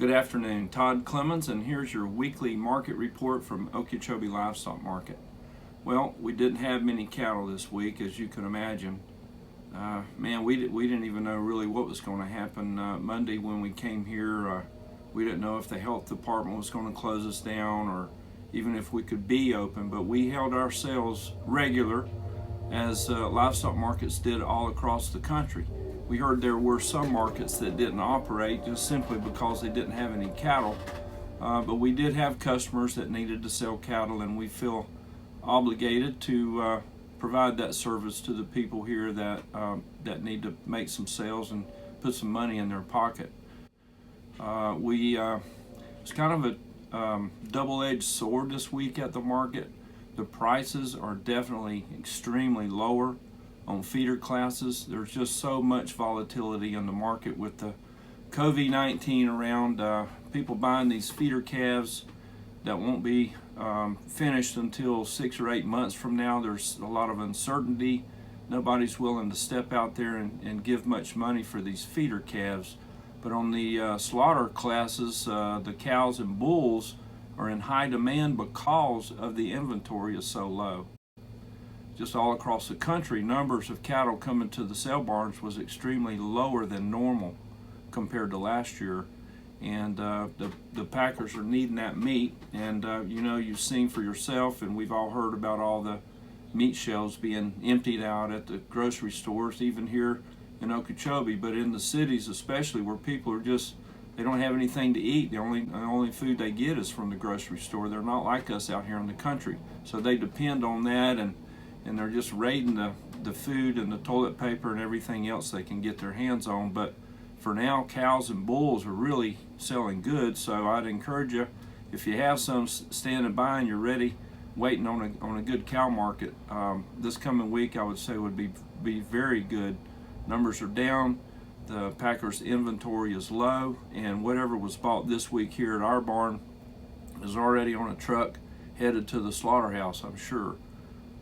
Good afternoon, Todd Clemens, and here's your weekly market report from Okeechobee Livestock Market. Well, we didn't have many cattle this week, as you can imagine. We didn't even know really what was going to happen. Monday when we came here, we didn't know if the health department was going to close us down or even if we could be open, but we held our sales regular as livestock markets did all across the country. We heard there were some markets that didn't operate just simply because they didn't have any cattle, but we did have customers that needed to sell cattle, and we feel obligated to provide that service to the people here that need to make some sales and put some money in their pocket. It's kind of a double-edged sword this week at the market. The prices are definitely extremely lower on feeder classes. There's just so much volatility in the market with the COVID-19 around. People buying these feeder calves that won't be finished until 6 or 8 months from now. There's a lot of uncertainty. Nobody's willing to step out there and give much money for these feeder calves. But on the slaughter classes, the cows and bulls are in high demand because of the inventory is so low. Just all across the country, numbers of cattle coming to the sale barns was extremely lower than normal compared to last year, and the packers are needing that meat. And you've seen for yourself, and we've all heard about all the meat shelves being emptied out at the grocery stores, even here in Okeechobee, but in the cities especially, where people are they don't have anything to eat. The only food they get is from the grocery store. They're not like us out here in the country, so they depend on that, and they're just raiding the food and the toilet paper and everything else they can get their hands on. But for now, cows and bulls are really selling good, so I'd encourage you, if you have some standing by and you're ready, waiting on a good cow market, this coming week I would say would be very good. Numbers are down, the packers' inventory is low, and whatever was bought this week here at our barn is already on a truck headed to the slaughterhouse, I'm sure.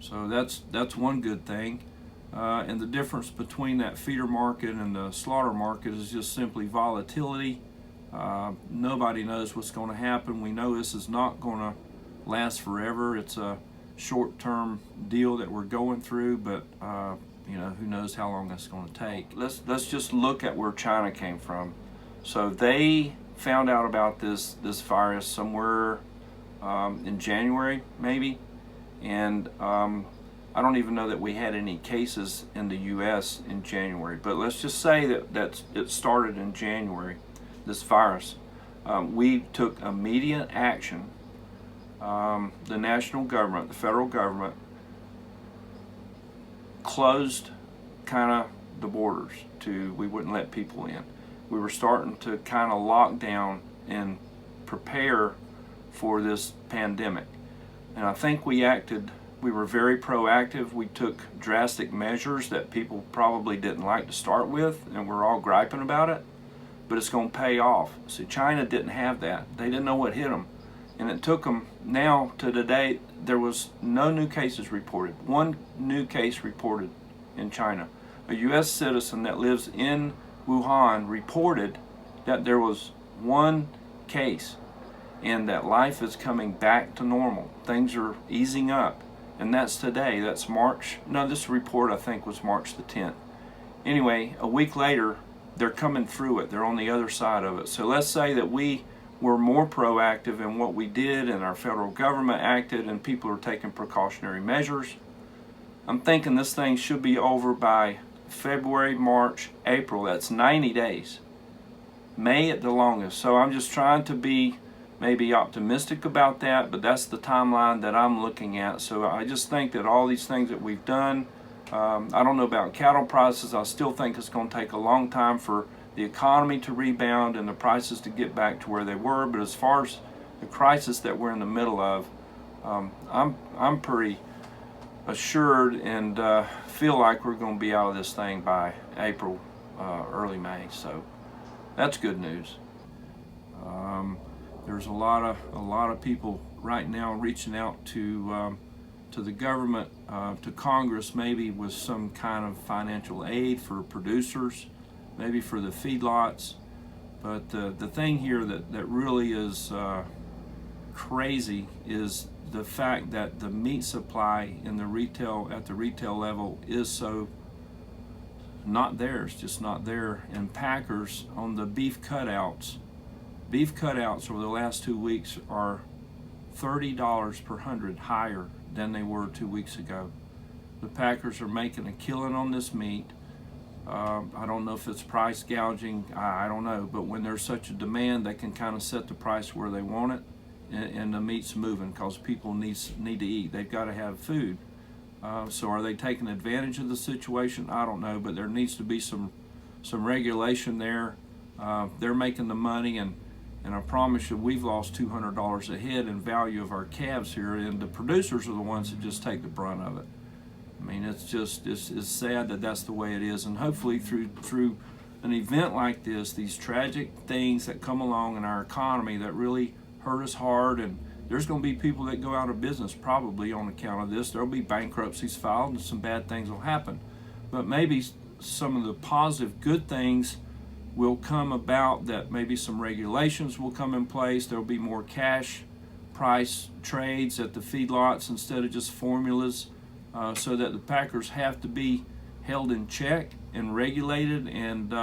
So that's one good thing. And the difference between that feeder market and the slaughter market is just simply volatility. Nobody knows what's going to happen. We know this is not going to last forever. It's a short-term deal that we're going through, but who knows how long that's going to take. Let's just look at where China came from. So they found out about this virus somewhere in January, maybe. And I don't even know that we had any cases in the U.S. in January, but let's just say that it started in January, this virus. We took immediate action. The national government, the federal government, closed kind of the borders. We wouldn't let people in. We were starting to kind of lock down and prepare for this pandemic. And I think we were very proactive. We took drastic measures that people probably didn't like to start with, and we're all griping about it, but it's going to pay off. See, China didn't have that. They didn't know what hit them. And it took them now to today, there was no new cases reported. One new case reported in China. A U.S. citizen that lives in Wuhan reported that there was one case, and that life is coming back to normal. Things are easing up, and that's today. That's this report I think was March the 10th. Anyway, a week later, they're coming through it. They're on the other side of it. So let's say that we were more proactive in what we did, and our federal government acted, and people are taking precautionary measures. I'm thinking this thing should be over by February, March, April. That's 90 days. May at the longest. So I'm just trying to be maybe optimistic about that, but that's the timeline that I'm looking at. So I just think that all these things that we've done, I don't know about cattle prices. I still think it's going to take a long time for the economy to rebound and the prices to get back to where they were. But as far as the crisis that we're in the middle of, I'm pretty assured and feel like we're going to be out of this thing by April, early May. So that's good news. There's a lot of people right now reaching out to the government, to Congress, maybe with some kind of financial aid for producers, maybe for the feedlots. But the thing here that really is crazy is the fact that the meat supply in the retail at the retail level is so not there. It's just not there. And packers on the beef cutouts over the last 2 weeks are $30 per hundred higher than they were 2 weeks ago. The packers are making a killing on this meat. I don't know if it's price gouging, I don't know, but when there's such a demand, they can kind of set the price where they want it, and the meat's moving because people need to eat. They've got to have food. So are they taking advantage of the situation? I don't know, but there needs to be some regulation there. They're making the money, and I promise you, we've lost $200 a head in value of our calves here, and the producers are the ones that just take the brunt of it. I mean, it's sad that that's the way it is, and hopefully through an event like this, these tragic things that come along in our economy that really hurt us hard, and there's going to be people that go out of business probably on account of this. There'll be bankruptcies filed and some bad things will happen, but maybe some of the positive good things will come about, that maybe some regulations will come in place. There'll be more cash price trades at the feedlots instead of just formulas, so that the packers have to be held in check and regulated, and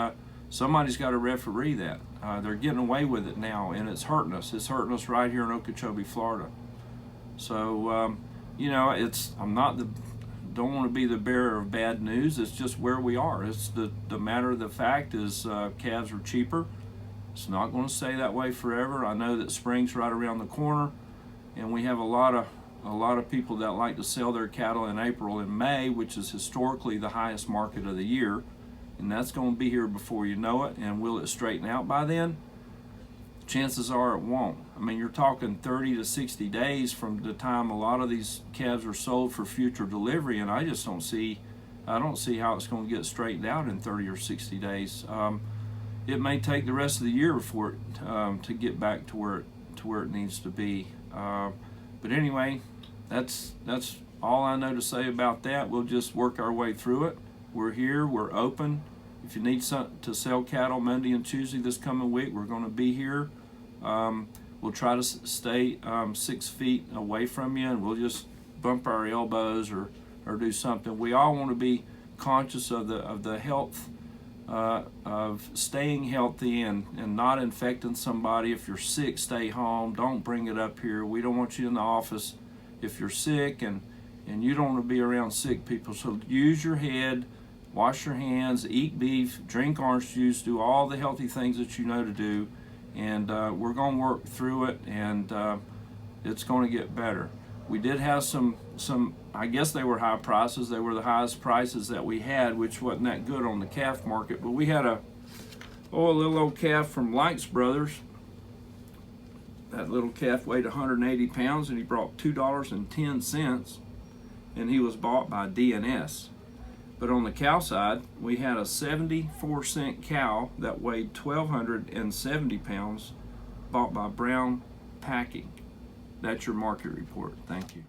somebody's got to referee that. They're getting away with it now, and it's hurting us. It's hurting us right here in Okeechobee, Florida. So, don't want to be the bearer of bad news. It's just where we are. It's the matter of the fact is calves are cheaper. It's not going to stay that way forever. I know that spring's right around the corner, and we have a lot of people that like to sell their cattle in April and May, which is historically the highest market of the year, and that's going to be here before you know it. And will it straighten out by then? Chances are it won't. I mean, you're talking 30 to 60 days from the time a lot of these calves are sold for future delivery, and I don't see how it's going to get straightened out in 30 or 60 days. It may take the rest of the year for it to get back to where it needs to be. But anyway, that's all I know to say about that. We'll just work our way through it. We're here. We're open. If you need to sell cattle Monday and Tuesday this coming week, we're going to be here. We'll try to stay 6 feet away from you, and we'll just bump our elbows or do something. We all want to be conscious of the health, of staying healthy and not infecting somebody. If you're sick, stay home. Don't bring it up here. We don't want you in the office if you're sick, and you don't want to be around sick people. So use your head. Wash your hands, eat beef, drink orange juice, do all the healthy things that you know to do, and we're going to work through it, and it's going to get better. We did have some, I guess they were high prices. They were the highest prices that we had, which wasn't that good on the calf market, but we had a little old calf from Likes Brothers. That little calf weighed 180 pounds, and he brought $2.10, and he was bought by DNS. But on the cow side, we had a 74-cent cow that weighed 1,270 pounds, bought by Brown Packing. That's your market report. Thank you.